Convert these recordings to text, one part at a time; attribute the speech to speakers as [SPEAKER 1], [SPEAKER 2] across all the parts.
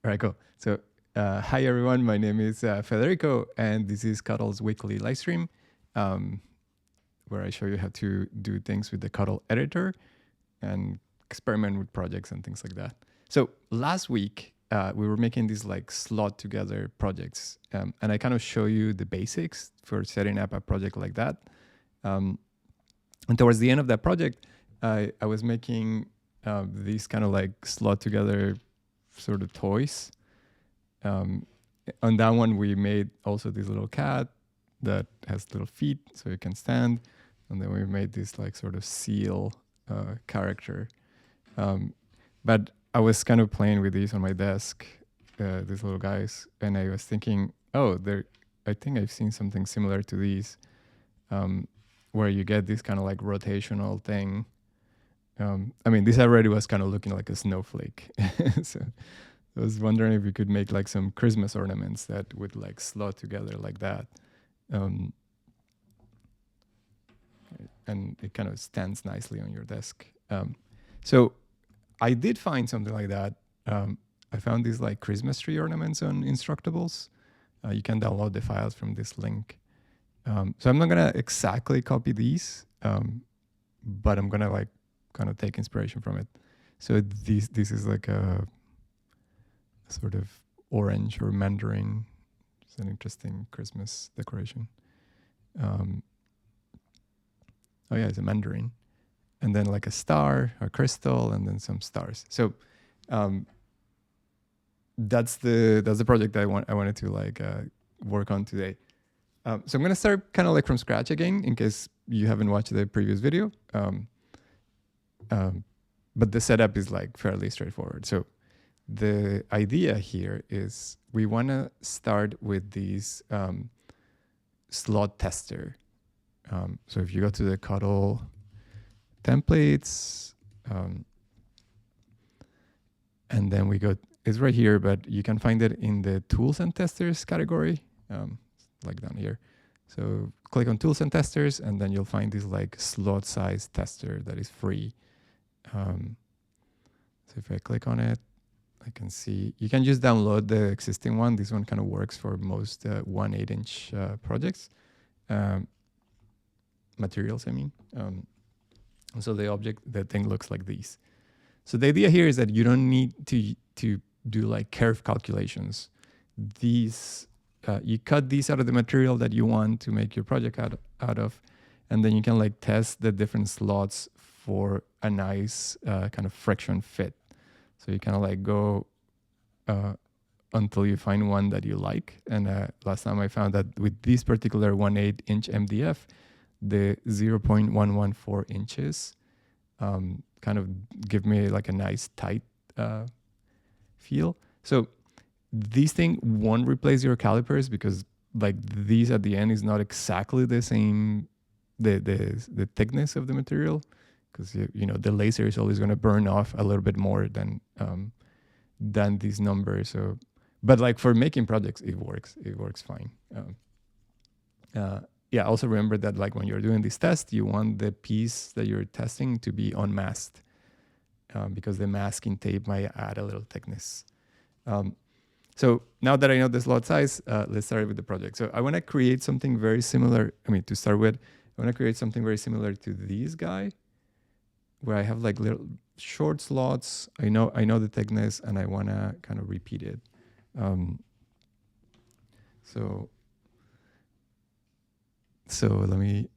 [SPEAKER 1] All right, cool. So, hi everyone. My name is Federico, and this is Cuttle's weekly live stream, um, where I show you how to do things with the Cuttle editor and experiment with projects and things like that. So, last week we were making these like slot together projects, and I kind of show you the basics for setting up a project like that. And towards the end of that project, I was making these kind of like slot together sort of toys. On that one, we made also this little cat that has little feet so it can stand. And then we made this like sort of seal character. But I was kind of playing with these on my desk, these little guys. And I was thinking, oh, I think I've seen something similar to these, where you get this kind of like rotational thing. I mean, this already was kind of looking like a snowflake. So I was wondering if we could make like some Christmas ornaments that would like slot together like that. And it kind of stands nicely on your desk. So I did find something like that. I found these like Christmas tree ornaments on Instructables. You can download the files from this link. So I'm not gonna exactly copy these, but I'm gonna like kind of take inspiration from it. So this is like a sort of orange or mandarin. It's an interesting Christmas decoration. Oh yeah, it's a mandarin, and then like a star, a crystal, and then some stars. So that's the project that I wanted to like work on today. So I'm gonna start kind of like from scratch again, in case you haven't watched the previous video. But the setup is like fairly straightforward. So the idea here is we want to start with these slot tester. So if you go to the Cuttle templates, and then we go, it's right here, but you can find it in the tools and testers category, like down here. So click on tools and testers, and then you'll find this like slot size tester that is free. So if I click on it, I can see, you can just download the existing one. This one kind of works for most 1/8 inch projects. Materials, I mean. And so the thing looks like these. So the idea here is that you don't need to do like curve calculations. These, you cut these out of the material that you want to make your project out of, and then you can like test the different slots for a nice kind of friction fit. So you kind of like go until you find one that you like. And last time I found that with this particular 1/8 inch MDF, the 0.114 inches kind of give me like a nice tight feel. So this thing won't replace your calipers, because like these at the end is not exactly the same, the thickness of the material, because you know the laser is always going to burn off a little bit more than these numbers. So, but like for making projects, it works fine. Yeah, also remember that like when you're doing this test, you want the piece that you're testing to be unmasked, because the masking tape might add a little thickness. So now that I know the slot size, let's start with the project. So I want to create something very similar. I mean, to start with, I want to create something very similar to this guy, where I have like little short slots. I know the thickness, and I want to kind of repeat it. So let me,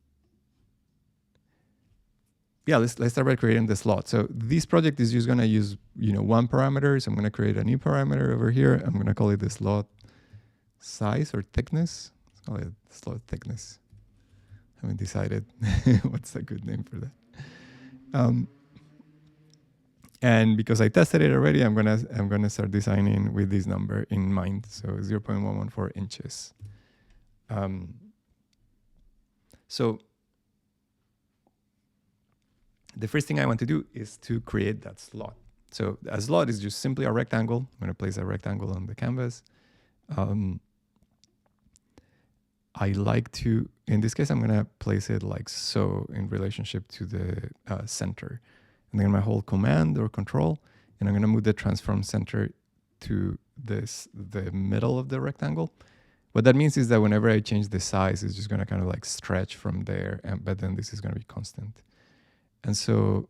[SPEAKER 1] yeah, let's start by creating the slot. So this project is just gonna use, one parameter. So I'm gonna create a new parameter over here. I'm gonna call it the slot size or thickness. Let's call it slot thickness. I haven't decided what's a good name for that. And because I tested it already, I'm gonna start designing with this number in mind. So 0.114 inches. So the first thing I want to do is to create that slot. So a slot is just simply a rectangle. I'm going to place a rectangle on the canvas. I like to, in this case, I'm going to place it like so in relationship to the center. And then I'm going to hold Command or Control, and I'm going to move the transform center to the middle of the rectangle. What that means is that whenever I change the size, it's just going to kind of like stretch from there, but then this is going to be constant. And so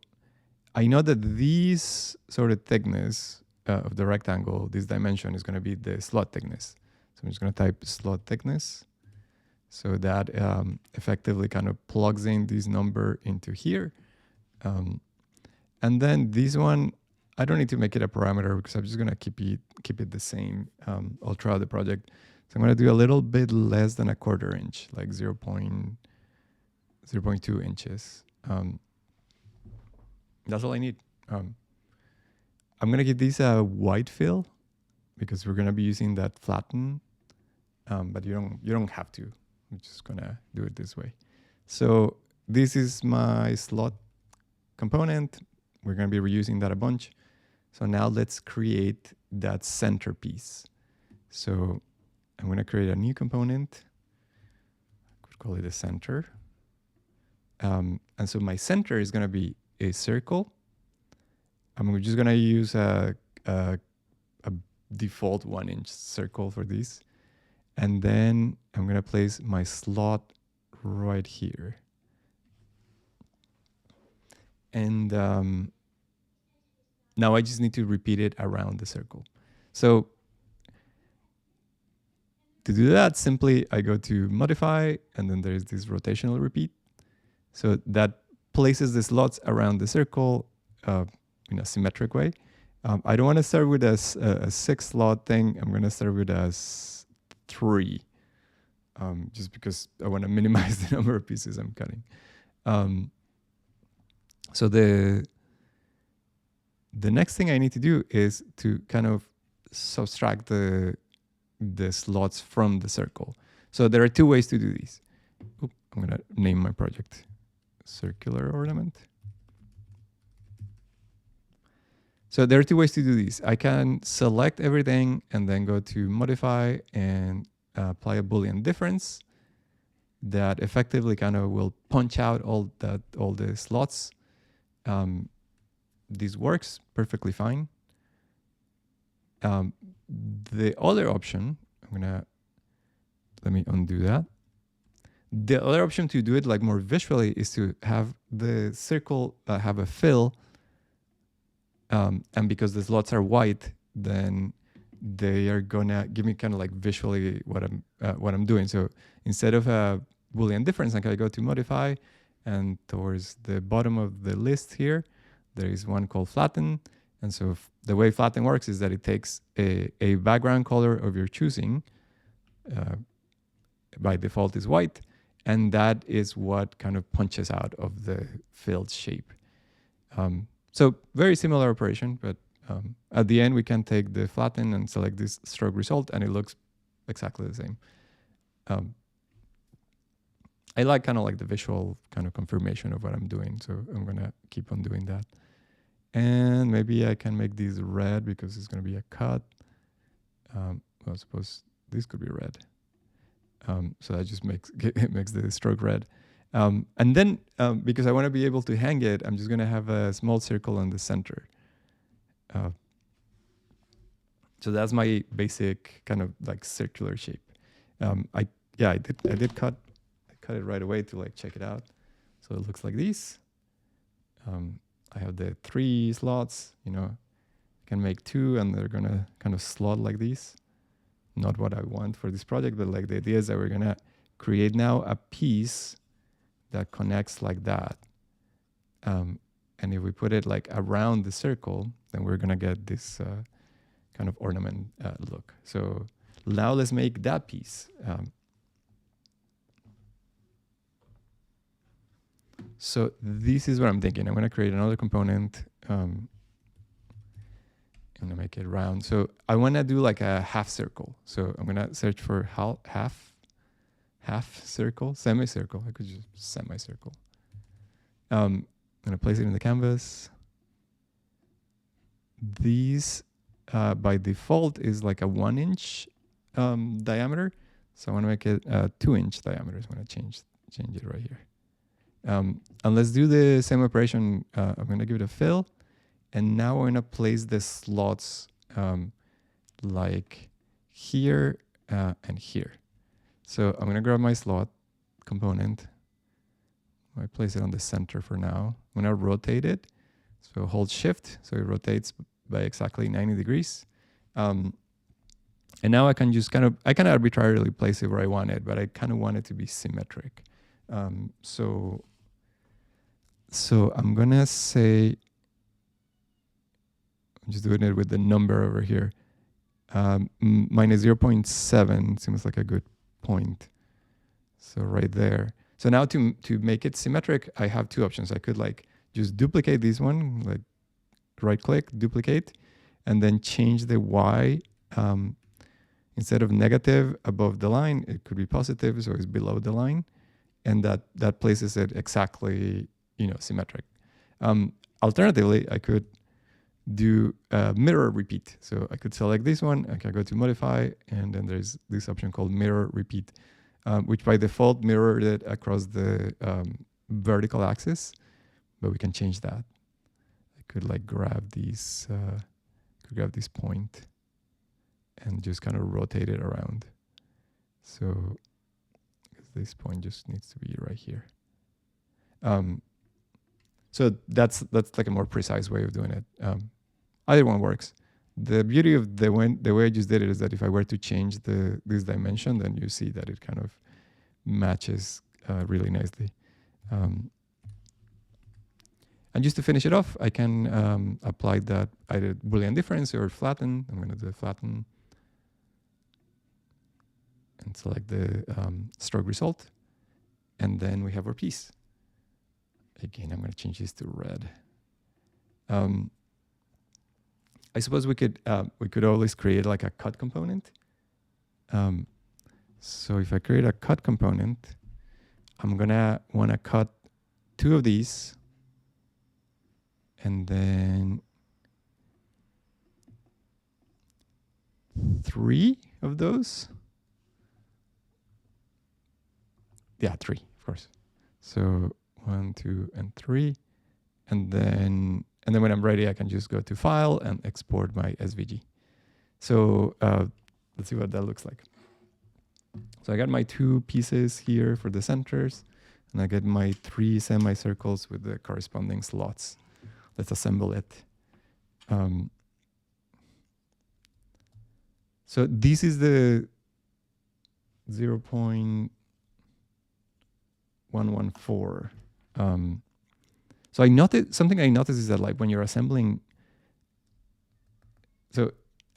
[SPEAKER 1] I know that these sort of thickness of the rectangle, this dimension is going to be the slot thickness. So I'm just going to type slot thickness. So that effectively kind of plugs in this number into here. And then this one, I don't need to make it a parameter because I'm just going to keep it the same all throughout the project. So I'm going to do a little bit less than a quarter inch, like 0.2 inches. That's all I need. I'm going to give this a white fill because we're going to be using that flatten, but you don't have to. I'm just going to do it this way. So this is my slot component. We're going to be reusing that a bunch. So now let's create that centerpiece. So I'm going to create a new component. I could call it a center. And so my center is going to be a circle. I'm just going to use a default 1-inch circle for this. And then I'm going to place my slot right here. And now I just need to repeat it around the circle. So to do that, simply I go to modify, and then there's this rotational repeat. So that places the slots around the circle in a symmetric way. I don't want to start with a 6-slot thing. I'm going to start with a 3, just because I want to minimize the number of pieces I'm cutting. So the next thing I need to do is to kind of subtract the slots from the circle. So there are 2 ways to do these. I'm going to name my project circular ornament. So there are 2 ways to do these. I can select everything and then go to modify and apply a Boolean difference that effectively kind of will punch out all the slots. This works perfectly fine. The other option, let me undo that. The other option to do it like more visually is to have the circle have a fill, and because the slots are white, then they are gonna give me kind of like visually what I'm doing. So instead of a Boolean difference, I can go to modify, and towards the bottom of the list here, there is one called flatten. And so the way flatten works is that it takes a background color of your choosing, by default is white, and that is what kind of punches out of the filled shape. So very similar operation, but at the end we can take the flatten and select this stroke result, and it looks exactly the same. I like kind of like the visual kind of confirmation of what I'm doing, so I'm gonna keep on doing that. And maybe I can make these red because it's gonna be a cut. Well, I suppose this could be red. So that just makes the stroke red. And then because I want to be able to hang it, I'm just going to have a small circle in the center. So that's my basic kind of like circular shape. I did cut it right away to like check it out. So it looks like this. I have the 3 slots. I can make 2, and they're gonna kind of slot like this. Not what I want for this project, but like the idea is that we're gonna create now a piece that connects like that. And if we put it like around the circle, then we're gonna get this kind of ornament look. So now let's make that piece. So this is what I'm thinking. I'm gonna create another component. I'm gonna make it round. So I wanna do like a half circle. So I'm gonna search for half circle, semicircle. I could just semicircle. I'm gonna place it in the canvas. These by default is like a 1-inch diameter. So I wanna make it a 2-inch diameter. So I'm gonna change it right here. And let's do the same operation. I'm gonna give it a fill. And now we're gonna place the slots like here and here. So I'm gonna grab my slot component. I place it on the center for now. I'm gonna rotate it. So hold shift, so it rotates by exactly 90 degrees. And now I can just I can arbitrarily place it where I want it, but I kind of want it to be symmetric. So I'm gonna say, I'm just doing it with the number over here. Minus 0.7 seems like a good point. So right there. So now to make it symmetric, I have two options. I could like just duplicate this one, like right click, duplicate, and then change the Y. Instead of negative above the line, it could be positive, so it's below the line. And that places it exactly, symmetric. Alternatively, I could do a mirror repeat. So I could select this one, I can go to modify, and then there's this option called mirror repeat, which by default mirrored it across the vertical axis, but we can change that. I could like grab this point and just kind of rotate it around. So this point just needs to be right here. So that's like a more precise way of doing it. Either one works. The beauty of the way I just did it is that if I were to change this dimension, then you see that it kind of matches really nicely. And just to finish it off, I can apply that either Boolean difference or flatten. I'm going to do flatten and select the stroke result. And then we have our piece. Again, I'm going to change this to red. I suppose we could always create like a cut component. So if I create a cut component, I'm gonna want to cut 2 of these, and then 3 of those. Yeah, 3, of course. So 1, 2, and 3, and then when I'm ready, I can just go to File and export my SVG. So let's see what that looks like. So I got my 2 pieces here for the centers, and I get my 3 semicircles with the corresponding slots. Let's assemble it. So this is the 0.114. So something I noticed is that like when you're assembling, so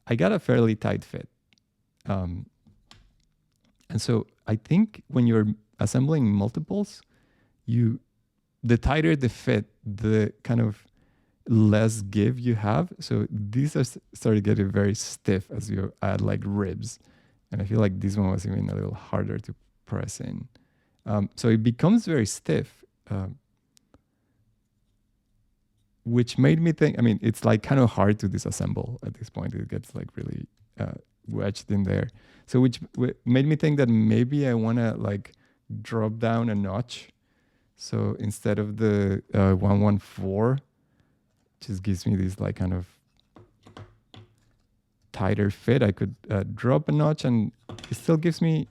[SPEAKER 1] I got a fairly tight fit. And so I think when you're assembling multiples, the tighter the fit, the kind of less give you have. So these are started getting very stiff as you add like ribs. And I feel like this one was even a little harder to press in. So it becomes very stiff, which made me think, I mean, it's like kind of hard to disassemble at this point. It gets like really wedged in there. So which made me think that maybe I want to like drop down a notch. So instead of the 114, just gives me this like kind of tighter fit, I could drop a notch, and it still gives me,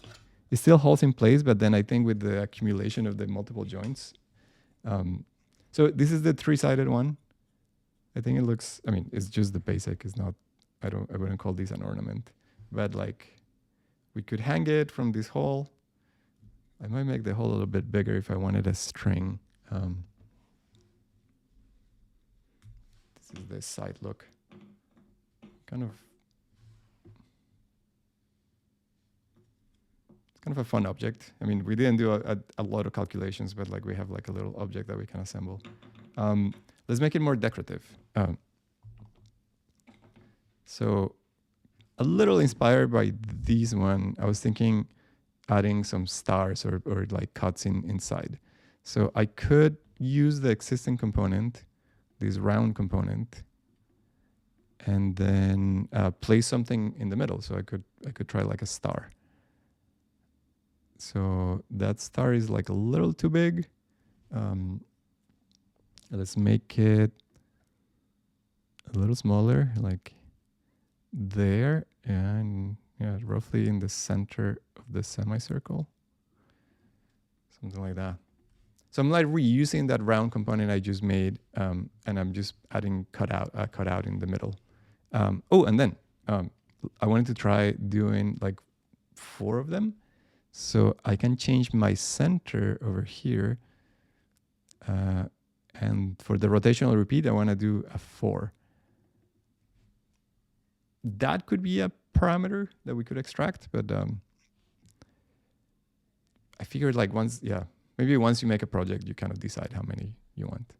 [SPEAKER 1] it still holds in place, but then I think with the accumulation of the multiple joints. So this is the 3-sided one. I think it looks, I mean, it's just the basic. It's not, I wouldn't call this an ornament, but like we could hang it from this hole. I might make the hole a little bit bigger if I wanted a string. This is the side look. It's kind of a fun object. I mean, we didn't do a lot of calculations, but like we have like a little object that we can assemble. Let's make it more decorative. So a little inspired by this one, I was thinking adding some stars or like cuts inside. So I could use the existing component, this round component, and then place something in the middle. So I could try like a star. So that star is like a little too big. Let's make it a little smaller, like there, and yeah, roughly in the center of the semicircle, something like that. So I'm like reusing that round component I just made, and I'm just adding cutout in the middle. Oh, and then I wanted to try doing like 4 of them. So I can change my center over here. And for the rotational repeat, I want to do a 4. That could be a parameter that we could extract, but I figured like maybe once you make a project, you kind of decide how many you want.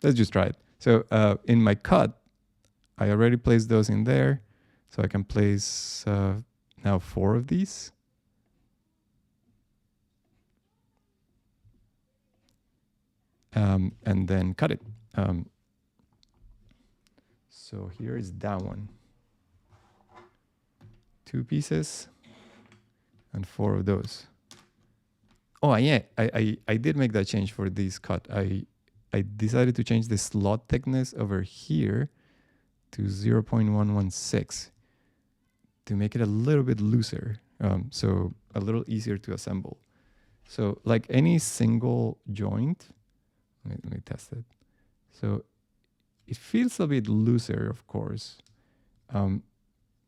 [SPEAKER 1] Let's just try it. So in my cut, I already placed those in there. So I can place now 4 of these. And then cut it. So here is that one. 2 pieces and 4 of those. Oh, yeah, I did make that change for this cut. I decided to change the slot thickness over here to 0.116 to make it a little bit looser, so a little easier to assemble. So like any single joint, let me test it. So it feels a bit looser, of course.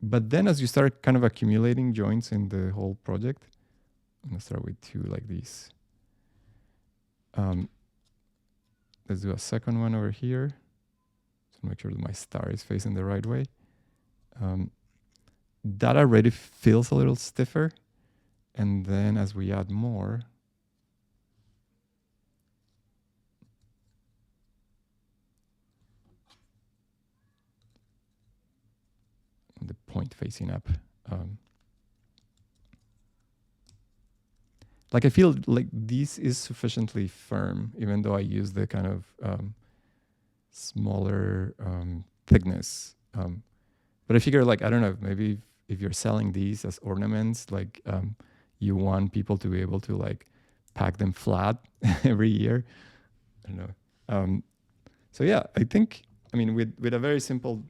[SPEAKER 1] But then as you start kind of accumulating joints in the whole project, I'm gonna start with 2 like these. Let's do a second one over here. So make sure that my star is facing the right way. That already feels a little stiffer. And then as we add more, the point facing up. Like I feel like this is sufficiently firm, even though I use the kind of smaller thickness. But I figure like, I don't know, maybe if you're selling these as ornaments, like you want people to be able to like pack them flat every year. I don't know. So yeah, I think, I mean, with a very simple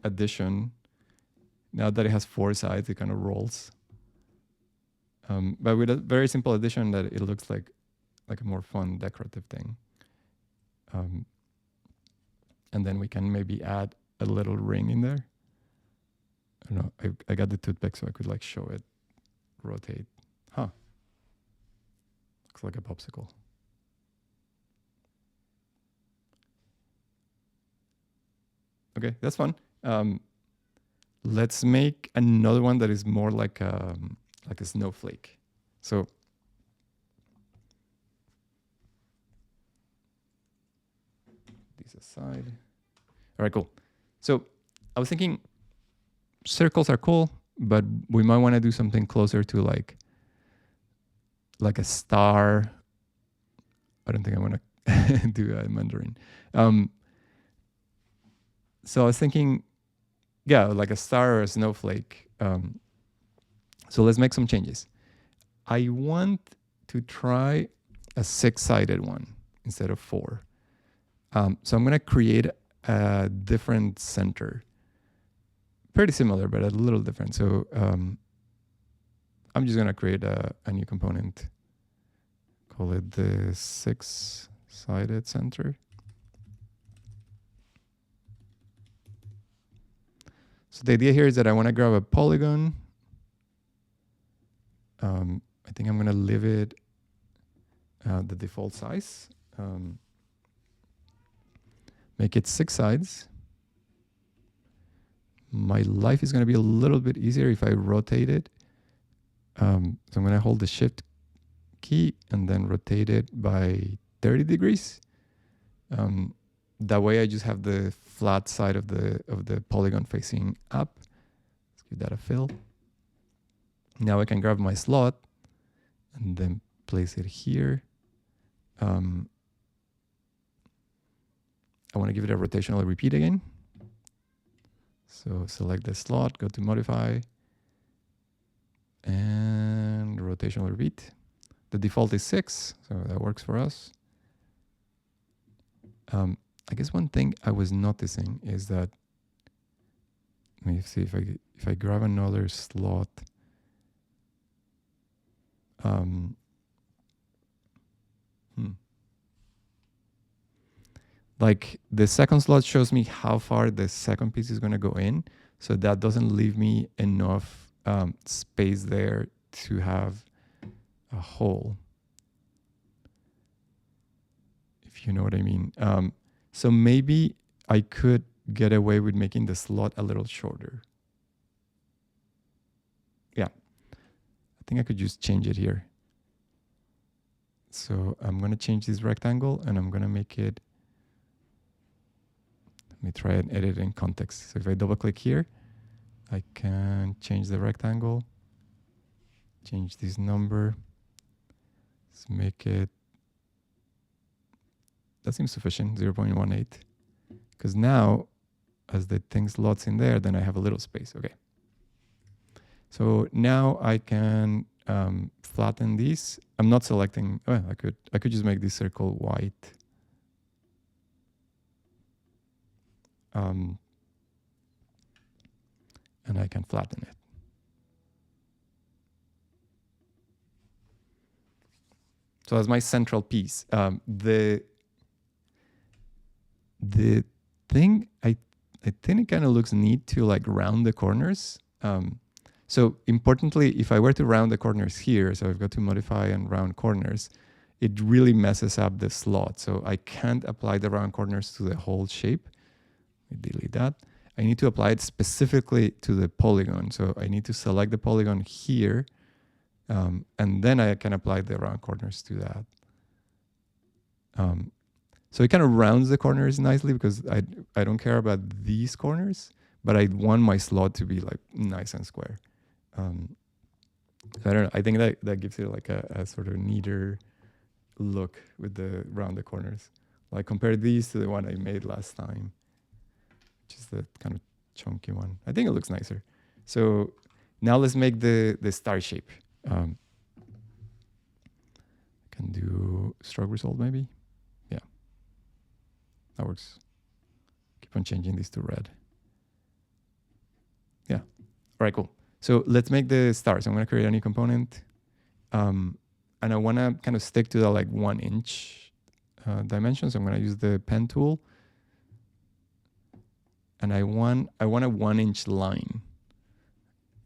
[SPEAKER 1] addition, now that it has 4 sides, it kind of rolls. But with a very simple addition, that it looks like a more fun decorative thing. And then we can maybe add a little ring in there. I don't know. I got the toothpick so I could like show it rotate. Huh. Looks like a popsicle. Okay, that's fun. Let's make another one that is more like a snowflake. So these aside. All right, cool. So I was thinking circles are cool, but we might want to do something closer to like a star. I don't think I want to do a Mandarin. So I was thinking, yeah, like a star or a snowflake. So let's make some changes. I want to try a 6-sided one instead of 4. So I'm going to create a different center. Pretty similar, but a little different. So I'm just going to create a new component. Call it the 6-sided center. So the idea here is that I want to grab a polygon. I think I'm going to leave it the default size. Make it 6 sides. My life is going to be a little bit easier if I rotate it. So I'm going to hold the shift key and then rotate it by 30 degrees. That way I just have the flat side of the polygon facing up. Let's give that a fill. Now I can grab my slot and then place it here. I want to give it a rotational repeat again. So select the slot, go to modify, and rotational repeat. The default is 6, so that works for us. I guess one thing I was noticing is that, let me see if I grab another slot. Um, Like the second slot shows me how far the second piece is going to go in. So that doesn't leave me enough space there to have a hole, if you know what I mean. So maybe I could get away with making the slot a little shorter. Yeah, I think I could just change it here. So I'm going to change this rectangle and I'm going to make it, let me try and edit in context. So if I double click here, I can change the rectangle, change this number. Let's make it, that seems sufficient, 0.18. Because now, as the thing slots in there, then I have a little space. Okay. So now I can flatten these. I'm not selecting, oh, I could just make this circle white. And I can flatten it. So that's my central piece. The thing, I think it kind of looks neat to like round the corners. So importantly, if I were to round the corners here, so I've got to modify and round corners, it really messes up the slot. So I can't apply the round corners to the whole shape. Let me delete that. I need to apply it specifically to the polygon. So I need to select the polygon here, and then I can apply the round corners to that. So it kind of rounds the corners nicely because I don't care about these corners, but I want my slot to be like nice and square. So I don't know. I think that gives it like a sort of neater look with the round the corners. Like compare these to the one I made last time, which is the kind of chunky one. I think it looks nicer. So now let's make the star shape. I can do stroke result maybe. Yeah, that works. Keep on changing this to red. Yeah. All right, cool. So let's make the stars. I'm going to create a new component. And I want to kind of stick to the like 1 inch dimension. So I'm going to use the pen tool. And I want a 1 inch line.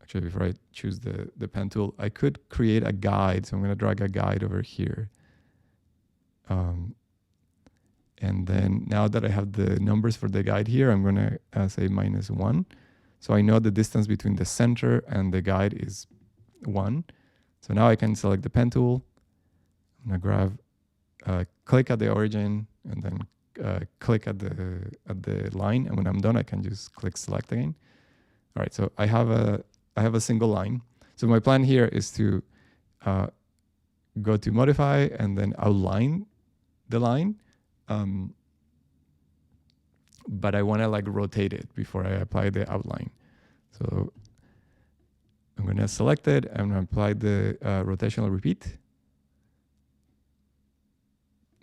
[SPEAKER 1] Actually, before I choose the pen tool, I could create a guide. So I'm going to drag a guide over here. And then now that I have the numbers for the guide here, I'm going to say -1. So I know the distance between the center and the guide is 1. So now I can select the pen tool. I'm going to grab, click at the origin, and then click at the line. And when I'm done, I can just click select again. All right, so I have a single line. So my plan here is to go to modify and then outline the line. But I want to like rotate it before I apply the outline. So I'm going to select it. I'm going to apply the rotational repeat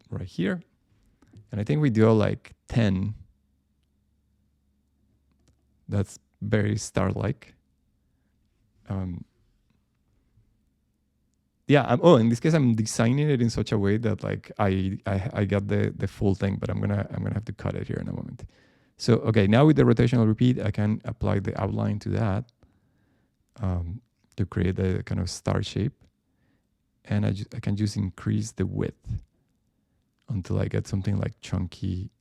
[SPEAKER 1] right here. And I think we do like 10. That's very star-like. Yeah. Oh, in this case, I'm designing it in such a way that like I got the full thing, but I'm gonna have to cut it here in a moment. So okay, now with the rotational repeat, I can apply the outline to that to create a kind of star shape, and I can just increase the width until I get something like chunky.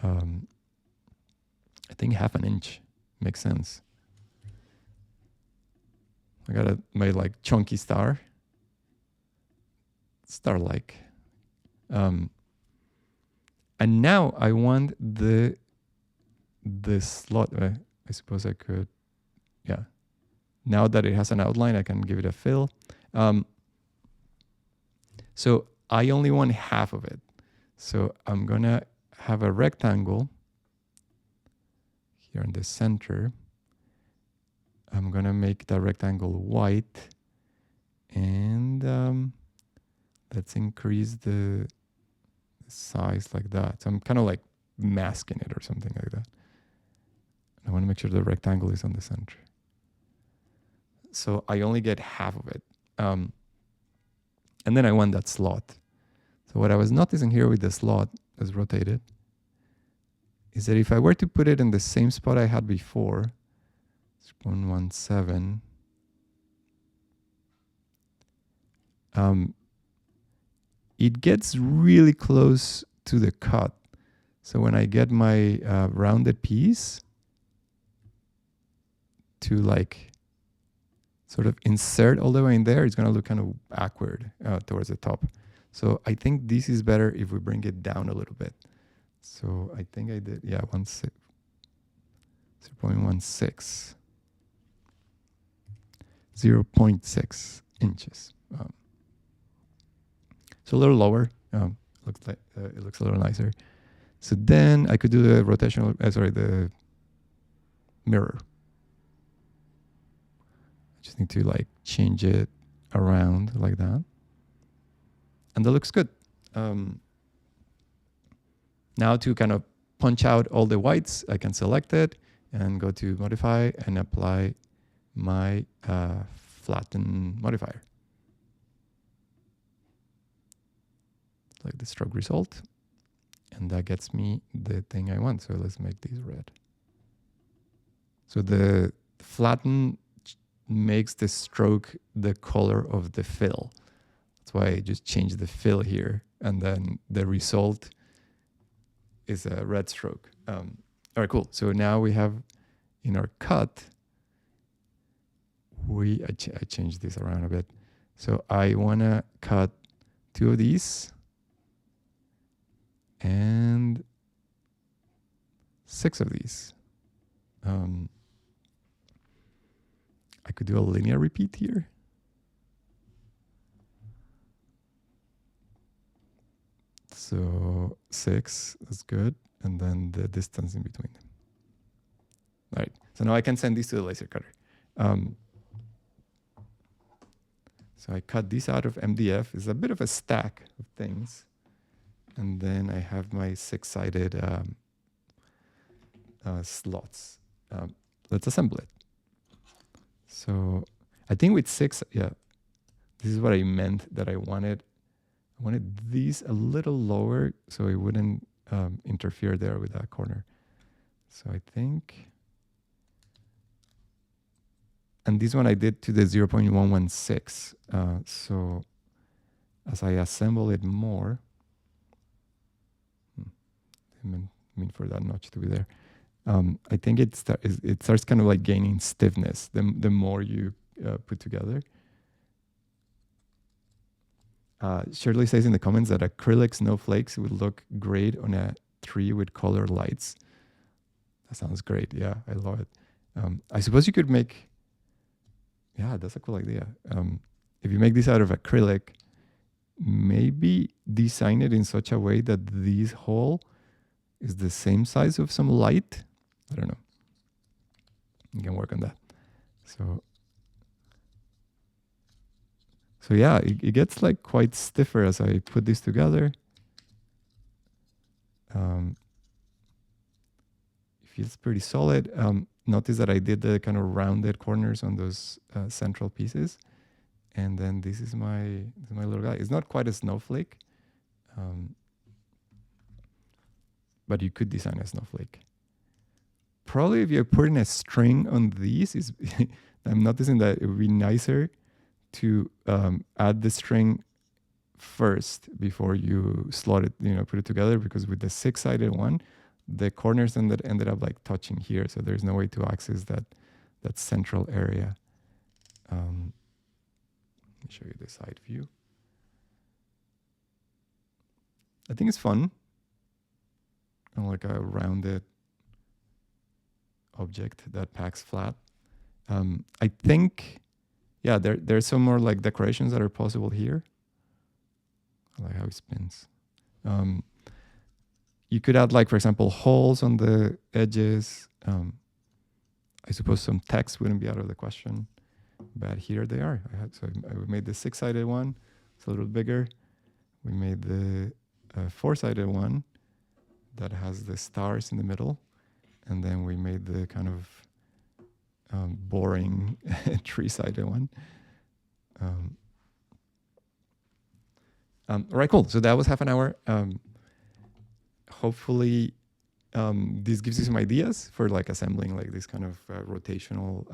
[SPEAKER 1] I think 1/2 inch makes sense. I got my like chunky star-like. And now I want the slot. I suppose I could, yeah. Now that it has an outline, I can give it a fill. So I only want 1/2 of it. So I'm gonna have a rectangle here in the center. I'm going to make the rectangle white, and let's increase the size like that. So I'm kind of like masking it or something like that. I want to make sure the rectangle is on the center. So I only get half of it. And then I want that slot. So what I was noticing here with the slot that's rotated is that if I were to put it in the same spot I had before, 0.17, it gets really close to the cut. So when I get my rounded piece to like sort of insert all the way in there, it's going to look kind of awkward towards the top. So I think this is better if we bring it down a little bit. So I think I did, yeah, 0.16. 0.6 inches. So a little lower. Looks like it looks a little nicer. So then I could do the rotational, the mirror. I just need to like change it around like that. And that looks good. Now to kind of punch out all the whites, I can select it and go to modify and apply my flatten modifier. Like the stroke result. And that gets me the thing I want. So let's make these red. So the flatten makes the stroke the color of the fill. That's why I just changed the fill here. And then the result is a red stroke. All right, cool. So now we have in our cut, I changed this around a bit. So I want to cut 2 of these and 6 of these. I could do a linear repeat here. So 6, that's good. And then the distance in between them. All right, so now I can send these to the laser cutter. So I cut this out of MDF. It's a bit of a stack of things. And then I have my 6-sided slots. Let's assemble it. So I think with 6, yeah, this is what I meant that I wanted these a little lower so it wouldn't interfere there with that corner. So I think, and this one I did to the 0.116. So as I assemble it more, I mean for that notch to be there. I think it starts kind of like gaining stiffness the more you put together. Shirley says in the comments that acrylic snowflakes would look great on a tree with colored lights. That sounds great. Yeah, I love it. I suppose you could make, yeah, that's a cool idea. If you make this out of acrylic, maybe design it in such a way that this hole is the same size of some light. I don't know. You can work on that. So yeah, it gets like quite stiffer as I put this together. It feels pretty solid. Notice that I did the kind of rounded corners on those central pieces. And then this is my little guy. It's not quite a snowflake, but you could design a snowflake. Probably if you're putting a string on these, I'm noticing that it would be nicer to add the string first before you slot it, put it together, because with the 6-sided one, the corners ended up like touching here, so there's no way to access that central area. Let me show you the side view. I think it's fun. Kind of like a rounded object that packs flat. I think, yeah, there's some more like decorations that are possible here. I like how it spins. You could add, like, for example, holes on the edges. I suppose some text wouldn't be out of the question, but here they are. I made the 6-sided one. It's a little bigger. We made the a four-sided one that has the stars in the middle. And then we made the kind of boring three-sided one. All right, cool. So that was half an hour. Hopefully, this gives you some ideas for like assembling like this kind of rotational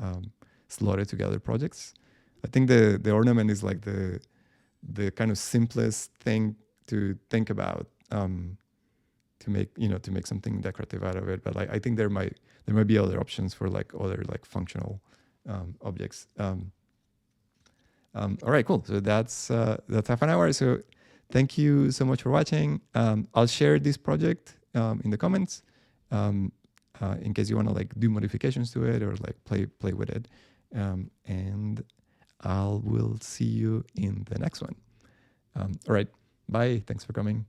[SPEAKER 1] slotted together projects. I think the ornament is like the kind of simplest thing to think about to make something decorative out of it. But like I think there might be other options for like other like functional objects. All right, cool. So that's half an hour. So thank you so much for watching. I'll share this project in the comments in case you want to like do modifications to it or like play with it. And I will see you in the next one. All right, bye. Thanks for coming.